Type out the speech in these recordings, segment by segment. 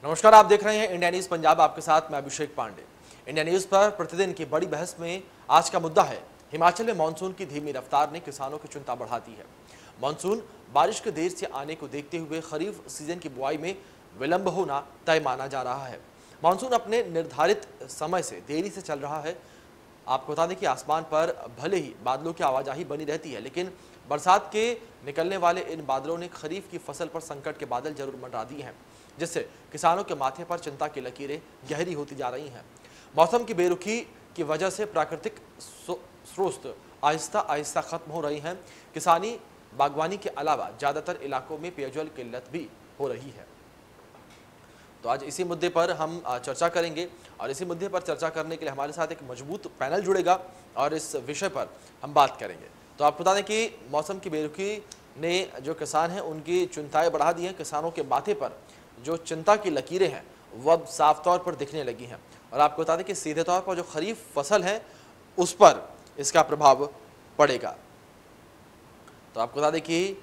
नमस्कार, आप देख रहे हैं इंडिया न्यूज पंजाब। आपके साथ मैं अभिषेक पांडे। इंडिया न्यूज पर प्रतिदिन की बड़ी बहस में आज का मुद्दा है हिमाचल में मानसून की धीमी रफ्तार ने किसानों की चिंता बढ़ा दी है। मानसून बारिश के देर से आने को देखते हुए खरीफ सीजन की बुआई में विलंब होना तय माना जा रहा है। मानसून अपने निर्धारित समय से देरी से चल रहा है। आपको बता दें कि आसमान पर भले ही बादलों की आवाजाही बनी रहती है, लेकिन बरसात के निकलने वाले इन बादलों ने खरीफ की फसल पर संकट के बादल जरूर मंडरा दिए हैं, जिससे किसानों के माथे पर चिंता की लकीरें गहरी होती जा रही हैं। मौसम की बेरुखी की वजह से प्राकृतिक स्रोत आहिस्ता आहिस्ता खत्म हो रही हैं। किसानी बागवानी के अलावा ज्यादातर इलाकों में पेयजल किल्लत भी हो रही है। तो आज इसी मुद्दे पर हम चर्चा करेंगे और इसी मुद्दे पर चर्चा करने के लिए हमारे साथ एक मजबूत पैनल जुड़ेगा और इस विषय पर हम बात करेंगे। तो आपको बता दें कि मौसम की बेरुखी ने जो किसान हैं उनकी चिंताएं बढ़ा दी हैं। किसानों के माथे पर जो चिंता की लकीरें हैं वह अब साफ तौर पर दिखने लगी हैं और आपको बता दें कि सीधे तौर पर जो खरीफ फसल है उस पर इसका प्रभाव पड़ेगा। तो आपको बता दें कि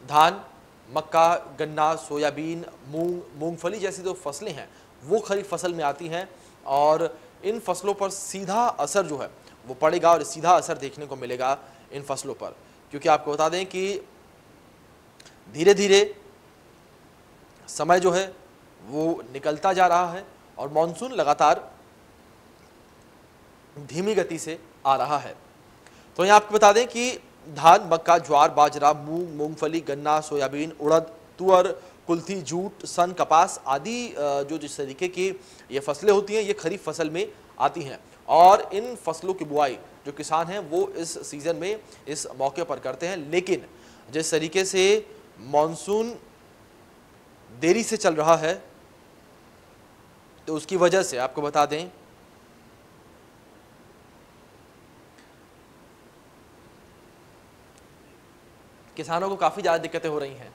धान, मक्का, गन्ना, सोयाबीन, मूंग, मूंगफली जैसी जो फसलें हैं वो खरीफ फसल में आती हैं और इन फसलों पर सीधा असर जो है वो पड़ेगा और सीधा असर देखने को मिलेगा इन फसलों पर, क्योंकि आपको बता दें कि धीरे धीरे समय जो है वो निकलता जा रहा है और मानसून लगातार धीमी गति से आ रहा है। तो यहाँ आपको बता दें कि धान, मक्का, ज्वार, बाजरा, मूंग, मूंगफली, गन्ना, सोयाबीन, उड़द, तुअर, कुल्थी, जूट, सन, कपास आदि जो जिस तरीके की ये फसलें होती हैं ये खरीफ फसल में आती हैं और इन फसलों की बुआई जो किसान हैं वो इस सीजन में इस मौके पर करते हैं। लेकिन जिस तरीके से मानसून देरी से चल रहा है तो उसकी वजह से आपको बता दें किसानों को काफी ज्यादा दिक्कतें हो रही हैं।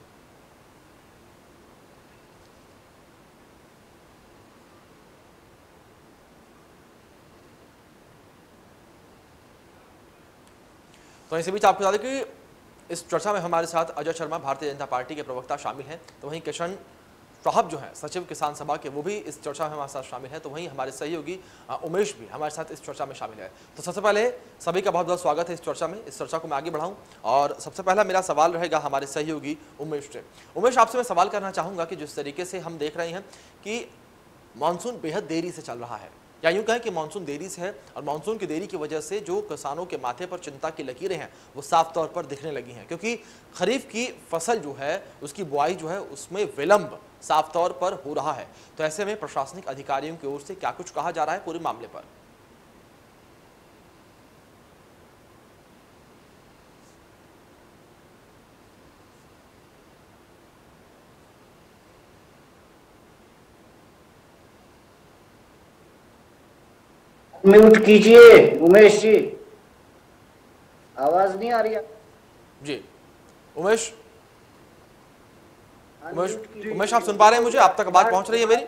तो इसी बीच आपको बता दें कि इस चर्चा में हमारे साथ अजय शर्मा भारतीय जनता पार्टी के प्रवक्ता शामिल हैं, तो वहीं किशन साहब जो हैं सचिव किसान सभा के वो भी इस चर्चा में हमारे साथ शामिल हैं, तो वहीं हमारे सहयोगी उमेश भी हमारे साथ इस चर्चा में शामिल है। तो सबसे पहले सभी का बहुत बहुत स्वागत है इस चर्चा में। इस चर्चा को मैं आगे बढ़ाऊं और सबसे पहला मेरा सवाल रहेगा हमारे सहयोगी उमेश से। उमेश, आपसे मैं सवाल करना चाहूँगा कि जिस तरीके से हम देख रहे हैं कि मानसून बेहद देरी से चल रहा है, या यूँ कहें कि मानसून देरी से है और मानसून की देरी की वजह से जो किसानों के माथे पर चिंता की लकीरें हैं वो साफ तौर पर दिखने लगी हैं, क्योंकि खरीफ की फसल जो है उसकी बुआई जो है उसमें विलंब साफ तौर पर हो रहा है। तो ऐसे में प्रशासनिक अधिकारियों की ओर से क्या कुछ कहा जा रहा है पूरे मामले पर? म्यूट कीजिए उमेश जी, आवाज नहीं आ रही है जी। उमेश, उमेश आप सुन पा रहे हैं मुझे? आप तक बात पहुंच रही है मेरी?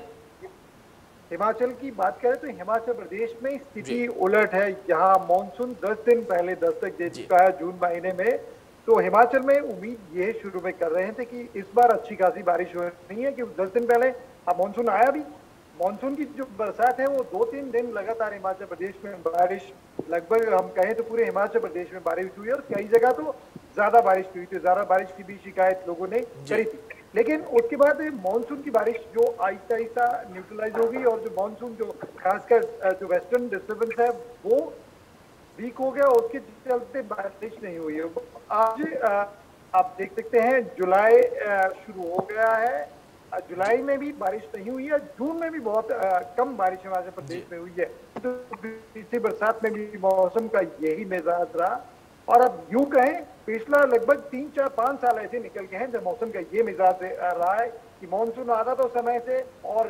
हिमाचल की बात करें तो हिमाचल प्रदेश में स्थिति उलट है। यहाँ मानसून 10 दिन पहले दस्तक दे चुका है जून महीने में। तो हिमाचल में उम्मीद ये शुरू में कर रहे थे कि इस बार अच्छी खासी बारिश होनी है, क्योंकि 10 दिन पहले मानसून आया भी। मानसून की जो बरसात है वो 2-3 दिन लगातार हिमाचल प्रदेश में बारिश, लगभग हम कहें तो पूरे हिमाचल प्रदेश में बारिश हुई और कई जगह तो ज्यादा बारिश हुई थी। ज्यादा बारिश की भी शिकायत लोगों ने करी थी, लेकिन उसके बाद मानसून की बारिश जो आहिस्ता आहिस्ता न्यूट्रलाइज होगी और जो मानसून जो खासकर जो वेस्टर्न डिस्टर्बेंस है वो वीक हो गया, उसके चलते बारिश नहीं हुई है। आज आप देख सकते हैं जुलाई शुरू हो गया है, जुलाई में भी बारिश नहीं हुई है, जून में भी बहुत कम बारिश हिमाचल प्रदेश में हुई है। तो पिछली बरसात में भी मौसम का यही मिजाज रहा और अब यूं कहें पिछला लगभग 3-4-5 साल ऐसे निकल गए हैं जब मौसम का ये मिजाज रहा है कि मानसून आता तो समय से और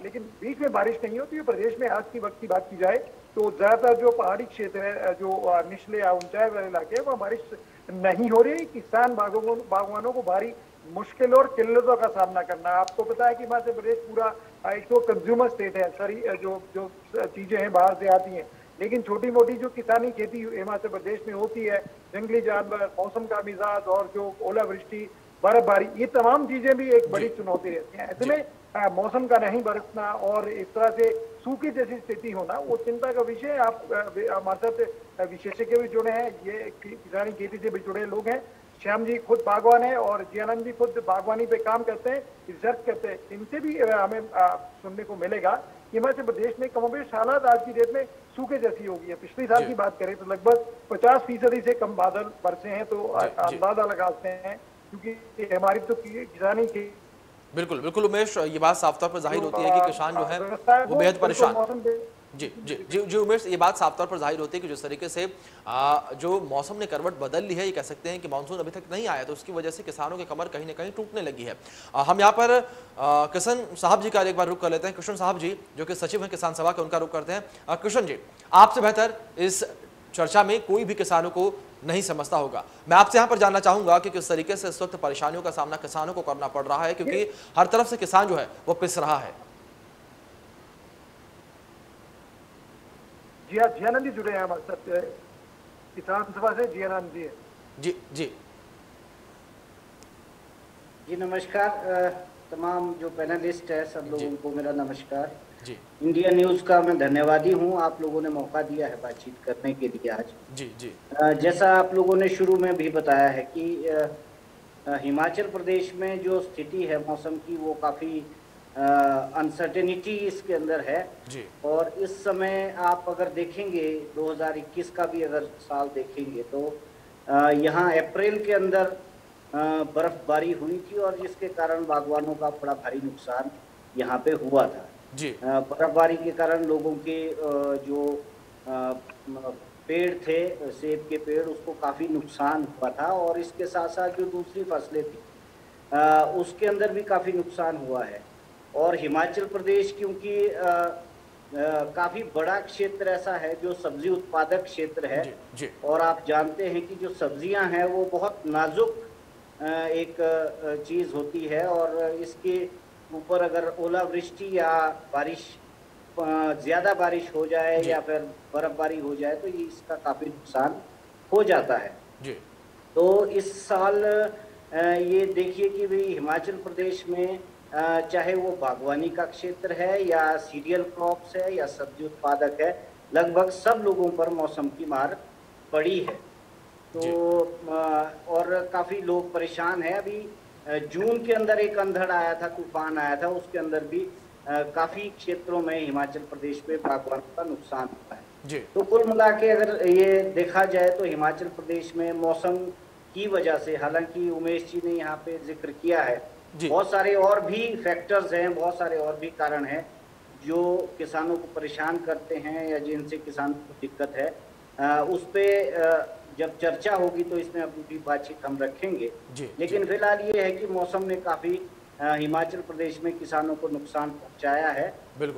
लेकिन बीच में बारिश नहीं होती है। प्रदेश में आज की वक्त की बात की जाए तो ज्यादातर जो पहाड़ी क्षेत्र है, जो निचले या ऊंचाई वाले इलाके हैं, वहाँ बारिश नहीं हो रही। किसान बागवानों को भारी मुश्किलों और किल्लतों का सामना करना है। आपको पता है कि हिमाचल प्रदेश पूरा एक तो कंज्यूमर स्टेट है, सारी जो चीजें हैं बाहर से आती हैं, लेकिन छोटी मोटी जो किसानी खेती हिमाचल प्रदेश में होती है, जंगली जानवर, मौसम का मिजाज और जो ओलावृष्टि बर्फबारी, ये तमाम चीजें भी एक बड़ी चुनौती रहती हैं। ऐसे में मौसम का नहीं बरसना और इस तरह से सूखे जैसी स्थिति होना वो चिंता का विषय है। आप हमारे साथ विशेषज्ञ भी जुड़े हैं, ये किसानी खेती से भी जुड़े लोग हैं। श्याम जी खुद बागवान है और जियानंद जी खुद बागवानी पे काम करते हैं, रिसर्च करते हैं। इनसे भी हमें सुनने को मिलेगा कि हिमाचल प्रदेश में कमोबेश हालात आज की डेट में सूखे जैसी हो गई है। पिछले साल की बात करें तो लगभग 50% से कम बादल बरसे हैं, तो अंदाजा लगाते हैं क्योंकि हमारी तो किसानी की बिल्कुल बिल्कुल उमेश, ये बात साफ तौर पर जाहिर होती है कि किसान जो है वो बेहद परेशान। जी जी जी जी उमेश, ये बात साफ तौर पर जाहिर होती है कि जिस तरीके से जो मौसम ने करवट बदल ली है, ये कह सकते हैं कि मानसून अभी तक नहीं आया, तो उसकी वजह से किसानों की कमर कहीं ना कहीं टूटने लगी है। हम यहाँ पर किशन साहब जी का एक बार रुख कर लेते हैं। कृष्ण साहब जी जो कि सचिव हैं किसान सभा के, उनका रुख करते हैं। कृष्ण जी, आपसे बेहतर इस चर्चा में कोई भी किसानों को नहीं समझता होगा। मैं आपसे यहाँ पर जानना चाहूंगा कि किस तरीके से इस वक्त परेशानियों का सामना किसानों को करना पड़ रहा है, क्योंकि हर तरफ से किसान जो है वो पिस रहा है। जी हाँ, जियानंद जी जुड़े हैं हमारे साथ किसान सभा से। जियानंद जी जी जी जी नमस्कार। तमाम जो पैनलिस्ट है सब लोगों को मेरा नमस्कार जी। इंडिया न्यूज का मैं धन्यवादी हूँ, आप लोगों ने मौका दिया है बातचीत करने के लिए आज। जी जी जैसा आप लोगों ने शुरू में भी बताया है कि हिमाचल प्रदेश में जो स्थिति है मौसम की वो काफ़ी अनसर्टेनिटी इसके अंदर है जी। और इस समय आप अगर देखेंगे 2021 का भी अगर साल देखेंगे तो यहाँ अप्रैल के अंदर बर्फबारी हुई थी और जिसके कारण बागवानों का बड़ा भारी नुकसान यहाँ पे हुआ था जी। बर्फबारी के कारण लोगों के जो पेड़ थे सेब के पेड़ उसको काफ़ी नुकसान हुआ था और इसके साथ साथ जो दूसरी फसलें थी उसके अंदर भी काफ़ी नुकसान हुआ है। और हिमाचल प्रदेश क्योंकि काफ़ी बड़ा क्षेत्र ऐसा है जो सब्जी उत्पादक क्षेत्र है जी। और आप जानते हैं कि जो सब्जियां हैं वो बहुत नाजुक एक चीज़ होती है और इसके ऊपर अगर ओलावृष्टि या बारिश ज़्यादा बारिश हो जाए या फिर बर्फबारी हो जाए तो ये इसका काफ़ी नुकसान हो जाता है जी। तो इस साल ये देखिए कि भाई हिमाचल प्रदेश में चाहे वो बागवानी का क्षेत्र है या सीरियल क्रॉप्स है या सब्जी उत्पादक है, लगभग सब लोगों पर मौसम की मार पड़ी है। तो और काफ़ी लोग परेशान हैं। अभी जून के अंदर एक अंधड़ आया था, तूफान आया था, उसके अंदर भी काफ़ी क्षेत्रों में हिमाचल प्रदेश में बागवानों का नुकसान हुआ है। तो कुल मिला के अगर ये देखा जाए तो हिमाचल प्रदेश में मौसम की वजह से, हालांकि उमेश जी ने यहाँ पे जिक्र किया है, बहुत सारे और भी फैक्टर्स हैं, बहुत सारे और भी कारण हैं जो किसानों को परेशान करते हैं या जिनसे किसानों को दिक्कत है। उस पर जब चर्चा होगी तो इसमें अपनी बातचीत हम रखेंगे। लेकिन फिलहाल ये है कि मौसम ने काफ़ी हिमाचल प्रदेश में किसानों को नुकसान पहुंचाया है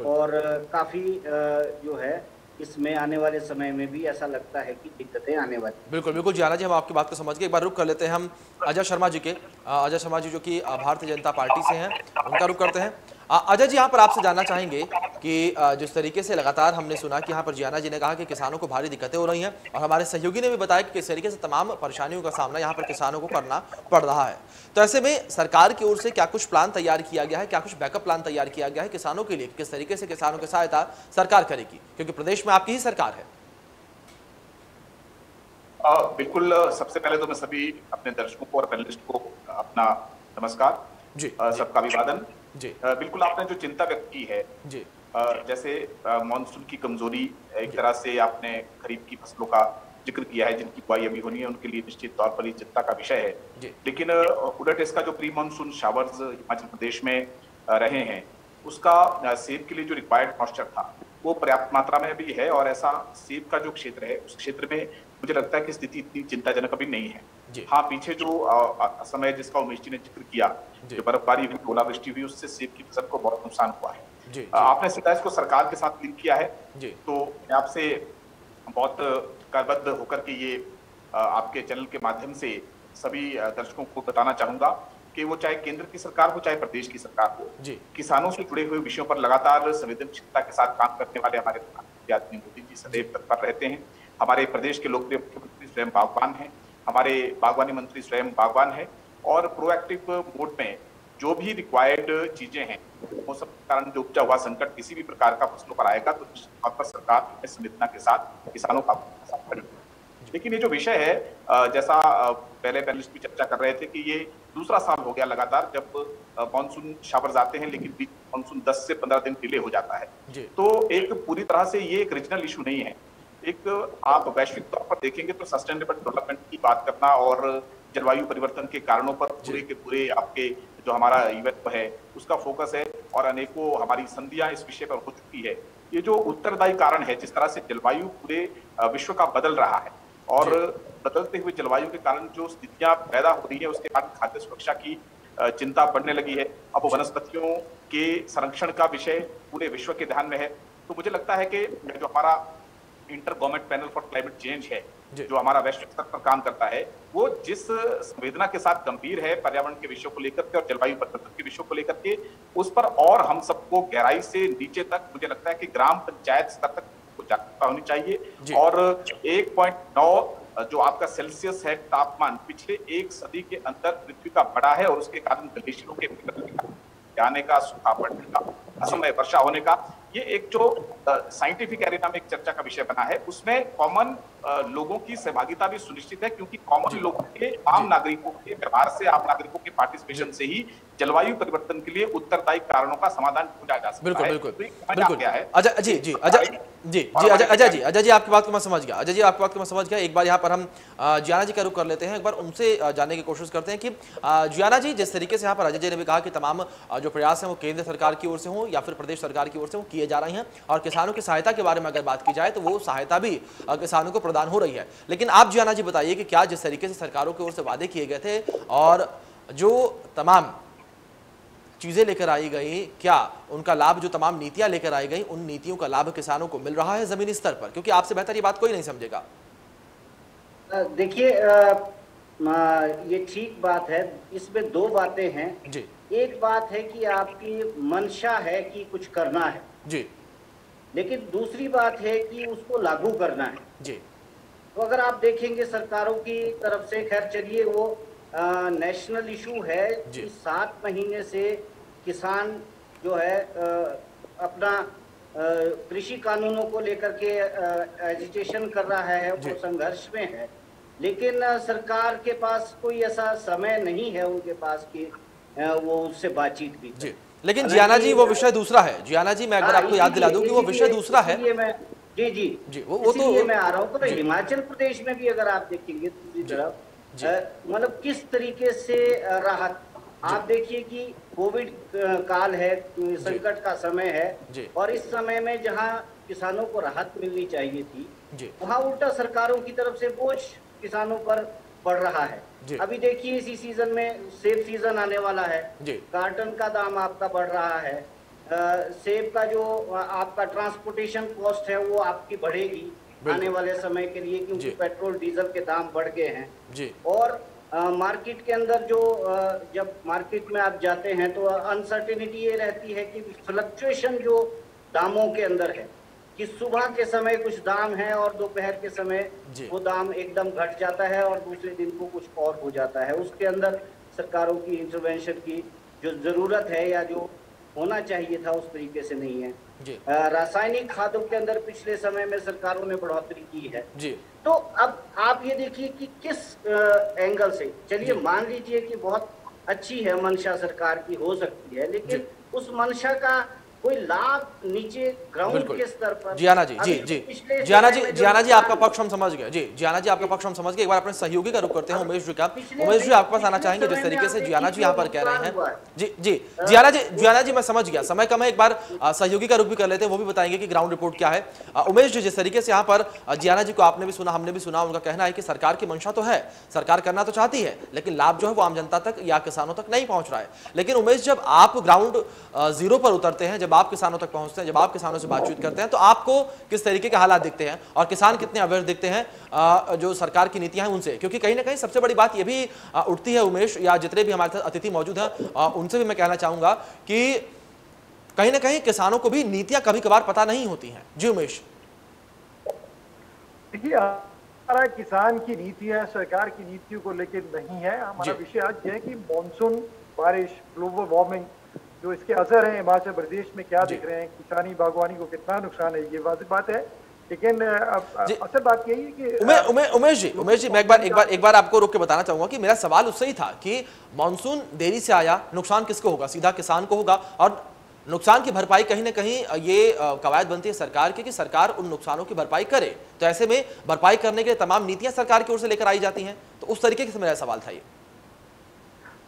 और काफ़ी जो है इसमें आने वाले समय में भी ऐसा लगता है कि दिक्कतें आने वाली। बिल्कुल बिल्कुल जियाना जी, हम आपकी बात को समझ के एक बार रुक कर लेते हैं हम अजय शर्मा जी के। अजय शर्मा जी जो कि भारतीय जनता पार्टी से हैं, उनका रुख करते हैं। अजय जी, यहाँ पर आपसे जानना चाहेंगे कि जिस तरीके से लगातार हमने सुना कि यहाँ पर जियाना जी ने कहा कि किसानों को भारी दिक्कतें हो रही हैं और हमारे सहयोगी ने भी बताया कि किस तरीके से तमाम परेशानियों का सामना यहाँ पर किसानों को करना पड़ रहा है। तो ऐसे में सरकार की ओर से क्या कुछ प्लान तैयार किया गया है, क्या कुछ बैकअप प्लान तैयार किया गया है किसानों के लिए, किस तरीके से किसानों की सहायता सरकार करेगी, क्योंकि प्रदेश में आपकी ही सरकार है? बिल्कुल, सबसे पहले तो मैं सभी अपने दर्शकों को और पैनलिस्ट को अपना नमस्कार जी, सबका अभिवादन जी। बिल्कुल, आपने जो चिंता व्यक्त की है जी, जैसे मॉनसून की कमजोरी, एक तरह से आपने खरीफ की फसलों का जिक्र किया है जिनकी बुआई अभी होनी है, उनके लिए निश्चित तौर पर ये चिंता का विषय है। लेकिन उलट इसका जो pre monsoon showers Himachal Pradesh में रहे हैं उसका सेब के लिए जो रिक्वायर्ड मॉइस्चर था वो पर्याप्त मात्रा में भी है और ऐसा सेब का जो क्षेत्र है उस क्षेत्र में मुझे लगता है कि स्थिति इतनी चिंताजनक अभी नहीं है। हाँ, पीछे जो समय जिसका उमेश जी ने जिक्र किया, जो बर्फबारी हुई, ओलावृष्टि हुई, उससे सेब की फसल को बहुत नुकसान हुआ है। आपने सीधा इसको सरकार के साथ लिंक किया है, तो मैं आपसे बहुत करबद्ध होकर के ये आपके चैनल के माध्यम से सभी दर्शकों को बताना चाहूंगा कि वो चाहे केंद्र की सरकार हो चाहे प्रदेश की सरकार हो, किसानों से जुड़े हुए विषयों पर लगातार संवेदनशीलता के साथ काम करने वाले हमारे प्रधानमंत्री आदरणीय मोदी जी सदैव तत्पर रहते हैं। हमारे प्रदेश के लोकप्रिय मुख्यमंत्री स्वयं बागवान हैं, हमारे बागवानी मंत्री स्वयं बागवान है और प्रोएक्टिव मोड में जो भी रिक्वायर्ड चीजें हैं, मौसम के कारण जो उपजा हुआ संकट किसी भी प्रकार का फसलों पर आएगा तो निश्चित तौर पर सरकार संवेदना के साथ किसानों का साथ खड़ी है। लेकिन ये जो विषय है, जैसा पहले पैनलिस्ट भी चर्चा कर रहे थे कि ये दूसरा साल हो गया लगातार जब मानसून शावर्स आते हैं लेकिन बीच मानसून 10 से 15 दिन डिले हो जाता है। तो एक पूरी तरह से ये एक रीजनल इशू नहीं है। एक आप वैश्विक तौर पर देखेंगे तो सस्टेनेबल डेवलपमेंट की बात करना और जलवायु परिवर्तन के कारणों पर पूरे के पूरे आपके जो हमारा इवेंट है उसका फोकस है और अनेकों हमारी संधियां इस विषय पर हो चुकी है। ये जो उत्तरदायी कारण है, जिस तरह से जलवायु पूरे विश्व का बदल रहा है और बदलते हुए जलवायु के कारण जो स्थितियां पैदा हो रही है उसके कारण खाद्य सुरक्षा की चिंता बढ़ने लगी है। अब वनस्पतियों के संरक्षण का विषय पूरे विश्व के ध्यान में है। तो मुझे लगता है कि जो हमारा inter government panel for climate change है, जो हमारा वैश्विक स्तर पर काम करता है, वो जिस संवेदना के साथ गंभीर है पर्यावरण के विषयों को लेकर के और जलवायु परिवर्तन के विषयों को लेकर के, उस पर और हम सबको गहराई से नीचे तक मुझे लगता है कि ग्राम पंचायत स्तर तक जागरूकता होनी चाहिए। और 1.9 जो आपका सेल्सियस है तापमान पिछले एक सदी के अंदर पृथ्वी का बढ़ा है और उसके कारण ग्लेशियरों के आने का, सूखा पड़ने का, असमय वर्षा होने का, ये एक जो साइंटिफिक एरिना में एक चर्चा का विषय बना है, उसमें कॉमन लोगों की सहभागिता भी सुनिश्चित है क्योंकि कॉमन लोगों के, आम नागरिकों के व्यवहार से, आम नागरिकों के पार्टिसिपेशन से ही जलवायु परिवर्तन के लिए उत्तरदायी कारणों का समाधान ढूंढा जा सकता है। बिल्कुल। अजय जी आपकी बात को मैं समझ गया। अजय जी आपकी बात को मैं समझ गया। एक बार यहाँ पर हम जियाना जी का रुख कर लेते हैं, एक बार उनसे जानने की कोशिश करते हैं कि जियाना जी, जिस तरीके से यहाँ पर अजय जी ने भी कहा कि तमाम जो प्रयास हैं वो केंद्र सरकार की ओर से हो या फिर प्रदेश सरकार की ओर से वो किए जा रहे हैं और किसानों की सहायता के बारे में अगर बात की जाए तो वो सहायता भी किसानों को प्रदान हो रही है। लेकिन आप जियाना जी बताइए कि क्या जिस तरीके से सरकारों की ओर से वादे किए गए थे और जो तमाम चीजें लेकर आई गई, क्या उनका लाभ, जो तमाम नीतियां लेकर आई गई, उन नीतियों का लाभ किसानों को मिल रहा है जमीनी स्तर पर? क्योंकि आपसे बेहतर ये बात कोई नहीं समझेगा। देखिए, ये ठीक बात है। इसमें दो बातें हैं जी। एक बात है कि आपकी मंशा है कि कुछ करना है जी, लेकिन दूसरी बात है कि उसको लागू करना है जी। तो अगर आप देखेंगे सरकारों की तरफ से, खैर चलिए वो नेशनल इशू है कि 7 महीने से किसान जो है अपना कृषि कानूनों को लेकर के एजिटेशन कर रहा है, वो संघर्ष में है, लेकिन सरकार के पास कोई ऐसा समय नहीं है उनके पास कि वो उससे बातचीत भी करे। लेकिन जियाना जी वो विषय दूसरा है। जियाना जी मैं अगर आपको याद दिला दूं कि वो विषय दूसरा है। जी वो तो मैं आ रहा हूँ। तो हिमाचल प्रदेश में भी अगर आप देखेंगे दूसरी तरफ, मतलब किस तरीके से राहत, आप देखिए कि कोविड काल है, संकट का समय है और इस समय में जहां किसानों को राहत मिलनी चाहिए थी वहां उल्टा सरकारों की तरफ से बोझ किसानों पर पड़ रहा है। अभी देखिए इसी सीजन में सेब सीजन आने वाला है, कार्टन का दाम आपका बढ़ रहा है, सेब का जो आपका ट्रांसपोर्टेशन कॉस्ट है वो आपकी बढ़ेगी आने वाले समय के लिए, क्योंकि पेट्रोल डीजल के दाम बढ़ गए हैं जी। और मार्केट के अंदर जो जब मार्केट में आप जाते हैं तो अनसर्टेनिटी ये रहती है कि फ्लक्चुएशन जो दामों के अंदर है कि सुबह के समय कुछ दाम है और दोपहर के समय वो दाम एकदम घट जाता है और दूसरे दिन को कुछ और हो जाता है। उसके अंदर सरकारों की इंटरवेंशन की जो जरूरत है या जो होना चाहिए था उस तरीके से नहीं है। रासायनिक खादों के अंदर पिछले समय में सरकारों ने बढ़ोतरी की है जी। तो अब आप ये देखिए कि किस एंगल से, चलिए मान लीजिए कि बहुत अच्छी है मंशा सरकार की, हो सकती है, लेकिन उस मंशा का कोई लाभ नीचे ग्राउंड के स्तर पर। जियाना जी जियाना जी आपका पक्ष हम समझ गए जी। जियाना जी आपका पक्ष हम समझ गए। एक बार अपने सहयोगी का रुख करते हैं उमेश जी का। उमेश जी आपके पास आना चाहेंगे जिस तरीके से जियाना जी यहाँ पर कह रहे हैं जी। जियाना जी मैं समझ गया, समय कम है, एक बार सहयोगी का रुख भी कर लेते हैं, वो भी बताएंगे कि ग्राउंड रिपोर्ट क्या है। उमेश जी, जिस तरीके से यहाँ पर जियाना जी को आपने भी सुना, हमने भी सुना, उनका कहना है कि सरकार की मंशा तो है, सरकार करना तो चाहती है, लेकिन लाभ जो है वो आम जनता तक या किसानों तक नहीं पहुंच रहा है। लेकिन उमेश, जब आप ग्राउंड जीरो पर उतरते हैं, जब आप किसानों तक पहुंचते हैं, जब आप किसानों से बातचीत करते हैं, तो आपको किस तरीके के हालात दिखते हैं और किसान कितने अवेयर दिखते हैं जो सरकार की नीतियां हैं उनसे? क्योंकि कहीं ना कहीं सबसे बड़ी बात ये भी उठती है उमेश, या जितने भी हमारे साथ अतिथि मौजूद हैं उनसे भी मैं कहना चाहूंगा कि कहीं ना कहीं किसानों को भी नीतियां कभी कभार पता नहीं होती हैं। जी उमेश। देखिए हमारा किसान की नीति है, सरकार की नीतियों को लेकर नहीं है। हमारा विषय आज ये है कि मानसून, बारिश, ग्लोबल वार्मिंग, जो इसके असर है हिमाचल प्रदेश में क्या दिख रहे हैं, किसानी बागवानी को कितना नुकसान है, ये वाजिब बात है। लेकिन असल बात यही है कि उमेश जी मैं एक बार आपको रोक के बताना चाहूंगा कि मेरा सवाल उससे ही था कि मानसून देरी से आया, नुकसान किसको होगा? सीधा किसान को होगा, और नुकसान की भरपाई कहीं ना कहीं ये कवायद बनती है सरकार की कि सरकार उन नुकसानों की भरपाई करे। तो ऐसे में भरपाई करने के लिए तमाम नीतियां सरकार की ओर से लेकर आई जाती हैं। तो उस तरीके से मेरा सवाल था ये।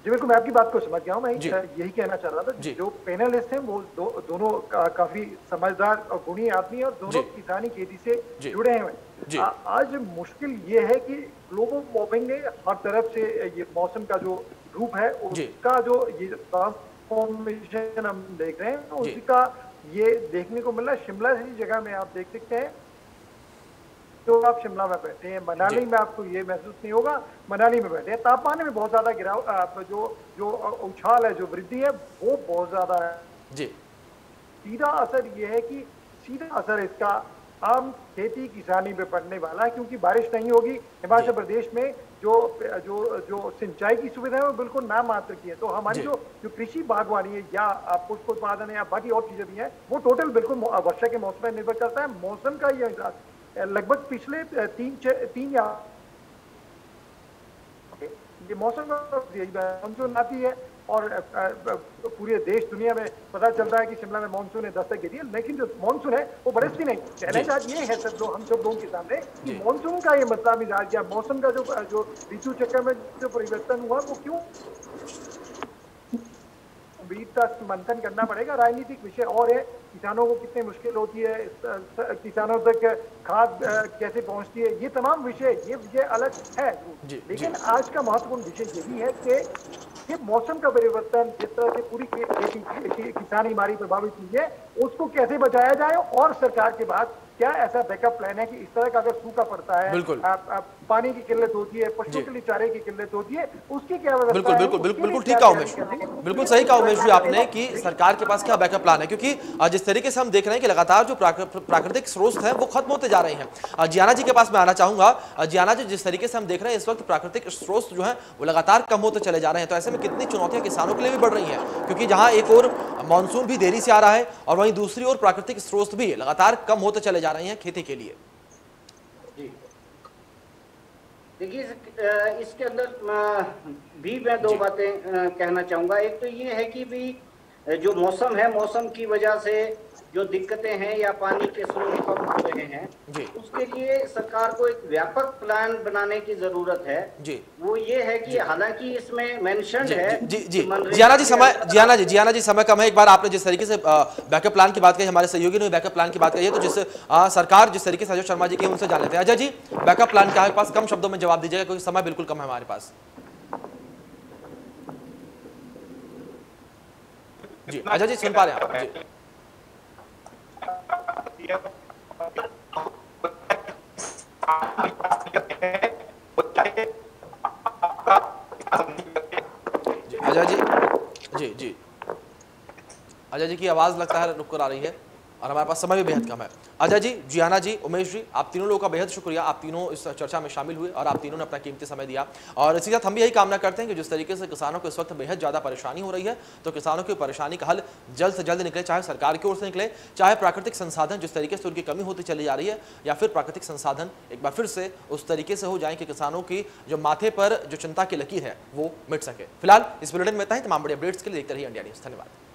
जी बिल्कुल, मैं आपकी बात को समझ गया हूँ। मैं यही कहना चाह रहा था, जो पैनलिस्ट हैं वो दोनों काफी समझदार और गुणी आदमी और दोनों किसानी खेती से जुड़े हैं। आज मुश्किल ये है कि ग्लोबल वार्मिंग ने हर तरफ से ये मौसम का जो रूप है उसका जो ये ट्रांसफॉर्मेशन हम देख रहे हैं, उसका ये देखने को मिल रहा है। शिमला जैसी जगह में आप देख सकते हैं, तो आप शिमला में बैठे हैं, मनाली में आपको ये महसूस नहीं होगा, मनाली में बैठे हैं, तापमान में बहुत ज्यादा गिराव, जो उछाल है, जो वृद्धि है वो बहुत ज्यादा है। सीधा असर ये है कि सीधा असर इसका आम खेती किसानी पे पड़ने वाला है, क्योंकि बारिश नहीं होगी। हिमाचल प्रदेश में जो सिंचाई की सुविधा है वो बिल्कुल नाम मात्र की है। तो हमारी जो कृषि बागवानी है या पुष्प उत्पादन है या बाकी और चीजें भी हैं, वो टोटल बिल्कुल वर्षा के मौसम पर निर्भर करता है। मौसम का ये लगभग पिछले तीन या ये मौसम मानसून आती है और पूरे देश दुनिया में पता चलता है कि शिमला में मानसून ने दस्तक दे दी है, लेकिन जो मानसून है वो बरसती नहीं। चैलेंज आज ये है हम सब लोगों के सामने कि मानसून का ये मसला मिजाज या मौसम का जो ऋतु चक्र में जो परिवर्तन हुआ वो क्यों, मंथन करना पड़ेगा। राजनीतिक विषय और है, किसानों को कितनी मुश्किल होती है, किसानों तक खाद कैसे पहुंचती है, ये तमाम विषय अलग है। लेकिन आज का महत्वपूर्ण विषय ये भी है कि ये मौसम का परिवर्तन जिस तरह से पूरी किसानी हमारी प्रभावित हुई है, उसको कैसे बचाया जाए, और सरकार के बाद क्या ऐसा बैकअप प्लान है कि इस तरह का अगर सूखा पड़ता है, पानी की किल्लत होती है, पशुओं के लिए चारे की किल्लत होती है, उसकी क्या व्यवस्था है? बिल्कुल ठीक कहा उमेश, बिल्कुल सही कहा उमेश जी आपने कि सरकार के पास क्या बैकअप प्लान है, क्योंकि जिस तरीके से हम देख रहे हैं कि लगातार जो प्राकृतिक स्रोत हैं वो खत्म होते जा रहे हैं। जियाना जी के पास मैं आना चाहूंगा। जियाना जी, जिस तरीके से हम देख रहे हैं इस वक्त प्राकृतिक स्रोत जो है वो लगातार कम होते चले जा रहे हैं, तो ऐसे में कितनी चुनौतियां किसानों के लिए भी बढ़ रही हैं, क्योंकि जहां एक और मानसून भी देरी से आ रहा है और वहीं दूसरी ओर प्राकृतिक स्रोत भी लगातार कम होते चले जा रहे हैं खेती के लिए। देखिए, इसके अंदर भी मैं दो बातें कहना चाहूंगा। एक तो ये है कि भी जो मौसम है, मौसम की वजह से जो दिक्कतें हैं या पानी के स्रोत कम हो रहे हैं, उसके लिए सरकार को एक व्यापक प्लान बनाने की जरूरत है। वो ये है कि हालांकि इसमें मेंशन है जियाना जी समय कम है। एक बार आपने जिस तरीके से बैकअप प्लान की बात कही, हमारे सहयोगी ने बैकअप प्लान की बात कही है, तो जिस सरकार जिस तरीके से अजय शर्मा जी के उनसे जान लेते हैं। अजय जी, बैकअप प्लान क्या है पास? कम शब्दों में जवाब दीजिएगा क्योंकि समय बिल्कुल कम है हमारे पास। जी अजय जी, सुन पा रहे हैं आप? अजय जी अजय जी की आवाज लगता है रुक कर आ रही है और हमारे पास समय भी बेहद कम है। अजय जी, जियाना जी, उमेश जी, आप तीनों लोगों का बेहद शुक्रिया। आप तीनों इस चर्चा में शामिल हुए और आप तीनों ने अपना कीमती समय दिया, और इसी साथ हम भी यही कामना करते हैं कि जिस तरीके से किसानों को इस वक्त बेहद ज़्यादा परेशानी हो रही है, तो किसानों की परेशानी का हल जल्द से जल्द निकले, चाहे सरकार की ओर से निकले, चाहे प्राकृतिक संसाधन जिस तरीके से उनकी कमी होती चली जा रही है, या फिर प्राकृतिक संसाधन एक बार फिर से उस तरीके से हो जाए कि किसानों की जो माथे पर जो चिंता की लकीर है वो मिट सके। फिलहाल इस बुलेटिन में इतना ही। तमाम बड़े अपडेट्स के लिए देखते रहिए इंडिया न्यूज़। धन्यवाद।